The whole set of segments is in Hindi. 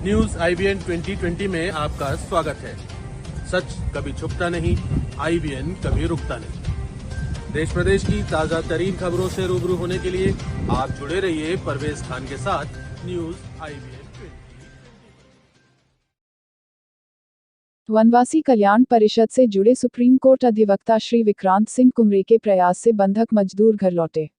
न्यूज IBN 2020 में आपका स्वागत है। सच कभी छुपता नहीं, IBN कभी रुकता नहीं। देश प्रदेश की ताजा तरीन खबरों से रूबरू होने के लिए आप जुड़े रहिए परवेज खान के साथ न्यूज IBN 2020। वनवासी कल्याण परिषद से जुड़े सुप्रीम कोर्ट अधिवक्ता श्री विक्रांत सिंह कुमरे के प्रयास से बंधक मजदूर घर लौटे।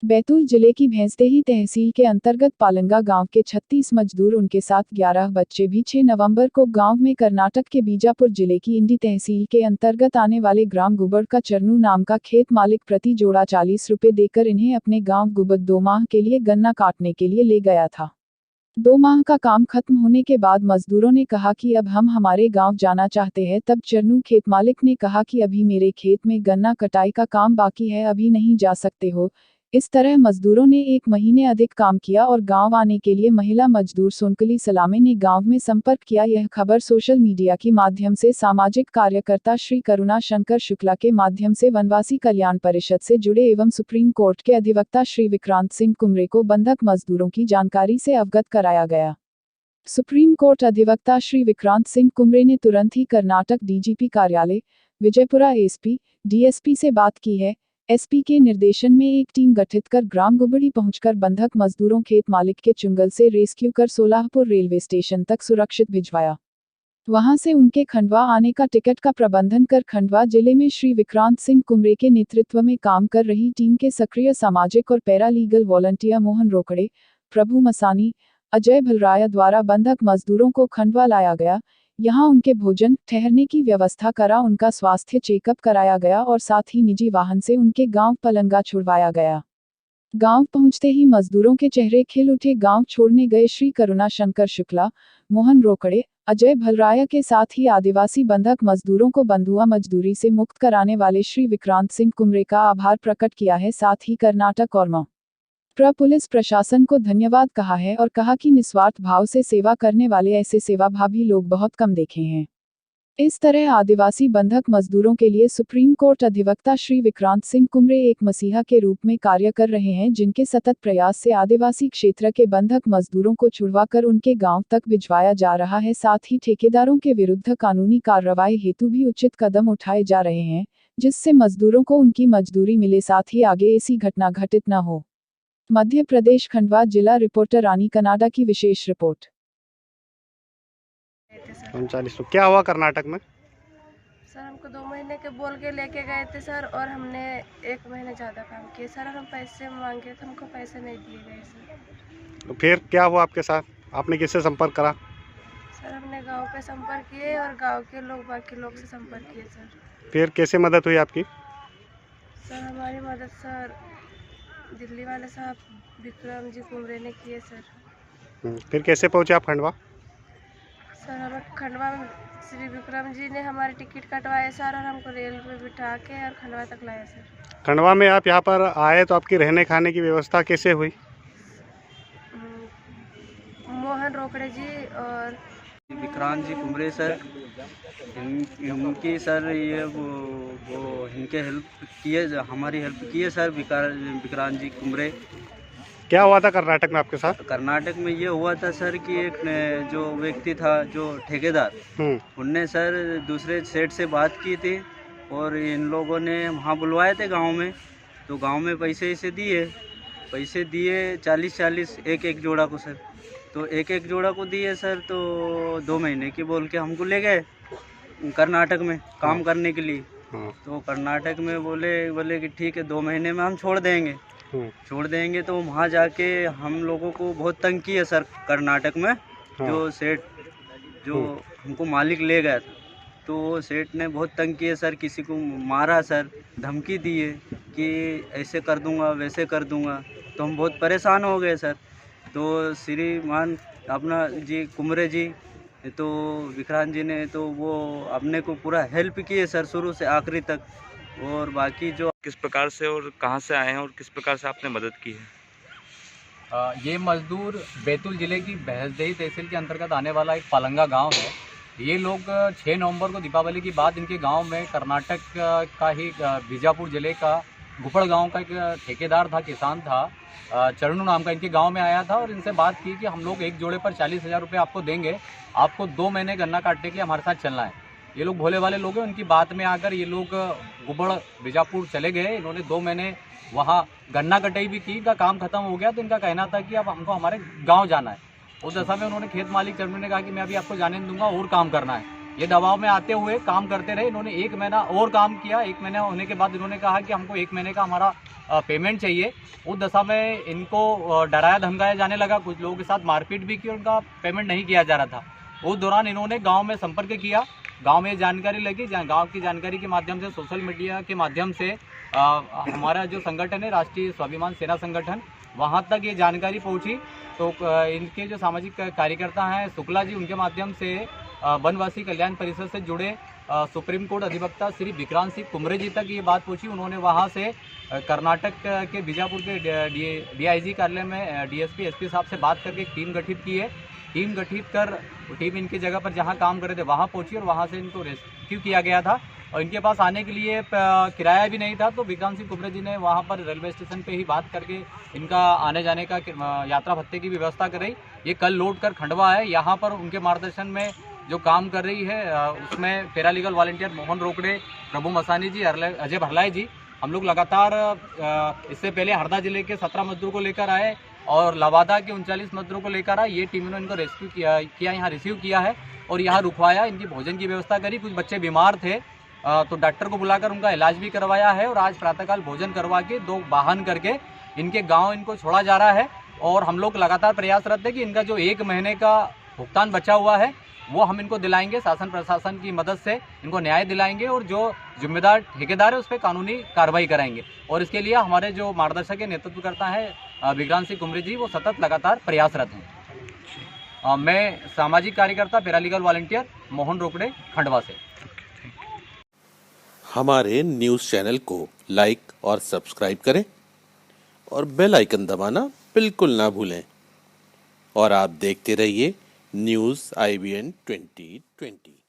बैतूल जिले की भैंसदेही तहसील के अंतर्गत पालंगा गांव के 36 मजदूर उनके साथ 11 बच्चे भी 6 नवंबर को गांव में कर्नाटक के बीजापुर जिले की इंडी तहसील के अंतर्गत आने वाले ग्राम गुबड़ का चरनू नाम का खेत मालिक प्रति जोड़ा 40 रुपये देकर इन्हें अपने गांव गुबड़ 2 माह के लिए गन्ना काटने के लिए ले गया था। 2 माह का काम खत्म होने के बाद मजदूरों ने कहा कि अब हम हमारे गांव जाना चाहते हैं। तब चरनू खेत मालिक ने कहा कि अभी मेरे खेत में गन्ना कटाई का काम बाकी है, अभी नहीं जा सकते हो। इस तरह मजदूरों ने 1 महीने अधिक काम किया और गांव आने के लिए महिला मजदूर सोनकली सलामे ने गांव में संपर्क किया। यह खबर सोशल मीडिया के माध्यम से सामाजिक कार्यकर्ता श्री करुणा शंकर शुक्ला के माध्यम से वनवासी कल्याण परिषद से जुड़े एवं सुप्रीम कोर्ट के अधिवक्ता श्री विक्रांत सिंह कुमरे को बंधक मजदूरों की जानकारी से अवगत कराया गया। सुप्रीम कोर्ट अधिवक्ता श्री विक्रांत सिंह कुमरे ने तुरंत ही कर्नाटक DGP कार्यालय विजयपुरा SP DSP से बात की है। SP के निर्देशन में एक टीम गठित कर ग्राम गुबड़ी पहुंचकर बंधक मजदूरों खेत मालिक के चुंगल से रेस्क्यू कर सोलापुर रेलवे स्टेशन तक सुरक्षित भिजवाया। वहां से उनके खंडवा आने का टिकट का प्रबंधन कर खंडवा जिले में श्री विक्रांत सिंह कुमरे के नेतृत्व में काम कर रही टीम के सक्रिय सामाजिक और पैरालीगल वॉलंटियर मोहन रोकड़े, प्रभु मसानी, अजय भलराया द्वारा बंधक मजदूरों को खंडवा लाया गया। यहां उनके भोजन ठहरने की व्यवस्था करा, उनका स्वास्थ्य चेकअप कराया गया और साथ ही निजी वाहन से उनके गांव पलंगा छुड़वाया गया। गांव पहुंचते ही मजदूरों के चेहरे खिल उठे। गांव छोड़ने गए श्री करुणा शंकर शुक्ला, मोहन रोकड़े, अजय भलराया के साथ ही आदिवासी बंधक मजदूरों को बंधुआ मजदूरी से मुक्त कराने वाले श्री विक्रांत सिंह कुमरे का आभार प्रकट किया है। साथ ही कर्नाटक और पुलिस प्रशासन को धन्यवाद कहा है और कहा कि निस्वार्थ भाव से सेवा करने वाले ऐसे सेवाभावी लोग बहुत कम देखे हैं। इस तरह आदिवासी बंधक मजदूरों के लिए सुप्रीम कोर्ट अधिवक्ता श्री विक्रांत सिंह कुमरे एक मसीहा के रूप में कार्य कर रहे हैं, जिनके सतत प्रयास से आदिवासी क्षेत्र के बंधक मजदूरों को छुड़वाकर उनके गांव तक भिजवाया जा रहा है। साथ ही ठेकेदारों के विरुद्ध कानूनी कार्रवाई हेतु भी उचित कदम उठाए जा रहे हैं, जिससे मजदूरों को उनकी मजदूरी मिले। साथ ही आगे ऐसी घटना घटित न हो। मध्य प्रदेश खंडवा जिला रिपोर्टर रानी कनाडा की विशेष रिपोर्ट। 39 तो क्या हुआ कर्नाटक में? सर हमको 2 महीने के बोल के लेके गए थे सर, और हमने 1 महीने ज़्यादा काम किए सर। हम पैसे मांगे थे, हमको पैसे नहीं दिए गए सर। तो फिर क्या हुआ आपके साथ? आपने किससे संपर्क करा? सर हमने गांव पे संपर्क किए और गांव के लोग बाकी लोग से संपर्क किए सर। फिर कैसे मदद हुई आपकी? सर हमारी मदद सर दिल्ली वाले साहब विक्रम जी कुमरे ने किए सर। फिर कैसे पहुंचे आप खंडवा? सर हमें खंडवा में श्री विक्रम जी ने हमारे टिकट कटवाए सर, और हमको रेल पे बिठा के और खंडवा तक लाया सर। खंडवा में आप यहाँ पर आए तो आपकी रहने खाने की व्यवस्था कैसे हुई? मोहन रोकड़े जी और विक्रांत जी कुमरे सर, इनकी सर ये वो इनके हेल्प किए, हमारी हेल्प किए सर विक्रांत जी कुमरे। क्या हुआ था कर्नाटक में आपके साथ? कर्नाटक में ये हुआ था सर कि एक जो व्यक्ति था, जो ठेकेदार, उनने सर दूसरे सेठ से बात की थी और इन लोगों ने वहाँ बुलवाए थे गांव में। तो गांव में पैसे दिए 40 एक जोड़ा को सर। तो एक जोड़ा को दिए सर, तो 2 महीने की बोल के हमको ले गए कर्नाटक में काम करने के लिए। तो कर्नाटक में बोले कि ठीक है 2 महीने में हम छोड़ देंगे। तो वहाँ जाके हम लोगों को बहुत तंग किया सर कर्नाटक में। जो सेठ जो हमको मालिक ले गया था, तो सेठ ने बहुत तंग किए सर, किसी को मारा सर, धमकी दिए कि ऐसे कर दूंगा वैसे कर दूंगा। तो हम बहुत परेशान हो गए सर। तो श्रीमान अपना जी कुमरे जी, तो विक्रांत जी ने तो वो अपने को पूरा हेल्प किए सर शुरू से आखिरी तक। और बाकी जो किस प्रकार से और कहां से आए हैं और किस प्रकार से आपने मदद की है? ये मजदूर बैतूल जिले की भैंसदेही तहसील के अंतर्गत आने वाला एक पालंगा गांव है। ये लोग 6 नवंबर को दीपावली की बाद इनके गांव में कर्नाटक का ही बीजापुर जिले का गुफड़ गांव का एक ठेकेदार था, किसान था, चरणू नाम का, इनके गांव में आया था और इनसे बात की कि हम लोग एक जोड़े पर 40,000 रुपये आपको देंगे, आपको 2 महीने गन्ना काटने के लिए हमारे साथ चलना है। ये लोग भोले वाले लोग हैं, उनकी बात में आकर ये लोग गुबड़ बीजापुर चले गए। इन्होंने 2 महीने वहाँ गन्ना कटाई भी की, इनका काम खत्म हो गया तो इनका कहना था कि अब हमको हमारे गांव जाना है। उस दशा में उन्होंने खेत मालिक चरणू ने कहा कि मैं अभी आपको जाने नहीं दूंगा और काम करना है। ये दबाव में आते हुए काम करते रहे। इन्होंने 1 महीना और काम किया। 1 महीना होने के बाद इन्होंने कहा कि हमको 1 महीने का हमारा पेमेंट चाहिए। उस दशा में इनको डराया धमकाया जाने लगा, कुछ लोगों के साथ मारपीट भी की, उनका पेमेंट नहीं किया जा रहा था। उस दौरान इन्होंने गांव में संपर्क किया, गांव में जानकारी लगी, गांव की जानकारी के माध्यम से, सोशल मीडिया के माध्यम से हमारा जो संगठन है राष्ट्रीय स्वाभिमान सेना संगठन, वहां तक ये जानकारी पहुंची। तो इनके जो सामाजिक कार्यकर्ता हैं शुक्ला जी, उनके माध्यम से वनवासी कल्याण परिषद से जुड़े सुप्रीम कोर्ट अधिवक्ता श्री विक्रांत सिंह कुमरे जी तक ये बात पहुंची। उन्होंने वहां से कर्नाटक के बीजापुर के डीआईजी कार्यालय में डीएसपी एसपी साहब से बात करके एक टीम गठित की है। टीम गठित कर टीम इनकी जगह पर जहां काम कर रहे थे वहां पहुंची और वहां से इनको रेस्क्यू किया गया था और इनके पास आने के लिए किराया भी नहीं था। तो विक्रांत सिंह कुमरे जी ने वहां पर रेलवे स्टेशन पे ही बात करके इनका आने जाने का यात्रा भत्ते की व्यवस्था कराई। ये कल लौट कर खंडवा है। यहाँ पर उनके मार्गदर्शन में जो काम कर रही है उसमें पैरालीगल वॉलंटियर मोहन रोकड़े, प्रभु मसानी जी, अजय भरलाई जी, हम लोग लगातार इससे पहले हरदा जिले के 17 मजदूर को लेकर आए और लवादा के 39 मजदूरों को लेकर आए। ये टीम ने इनको रेस्क्यू किया यहाँ रिसीव किया है और यहाँ रुकवाया, इनकी भोजन की व्यवस्था करी। कुछ बच्चे बीमार थे तो डॉक्टर को बुलाकर उनका इलाज भी करवाया है और आज प्रातःकाल भोजन करवा के 2 वाहन करके इनके गाँव इनको छोड़ा जा रहा है। और हम लोग लगातार प्रयासरत है कि इनका जो 1 महीने का भुगतान बचा हुआ है वो हम इनको दिलाएंगे। शासन प्रशासन की मदद से इनको न्याय दिलाएंगे और जो जिम्मेदार ठेकेदार है उस पर कानूनी कार्रवाई कराएंगे। और इसके लिए हमारे जो मार्गदर्शक है, नेतृत्व करता है विक्रांत सिंह कुमरे जी, वो सतत लगातार प्रयासरत हैं। मैं सामाजिक कार्यकर्ता पैरालीगल वॉलंटियर मोहन रोकड़े, खंडवा से। हमारे न्यूज़ चैनल को लाइक और सब्सक्राइब करें और बेल आइकन दबाना बिल्कुल ना भूलें। और आप देखते रहिए न्यूज़ IBN 2020।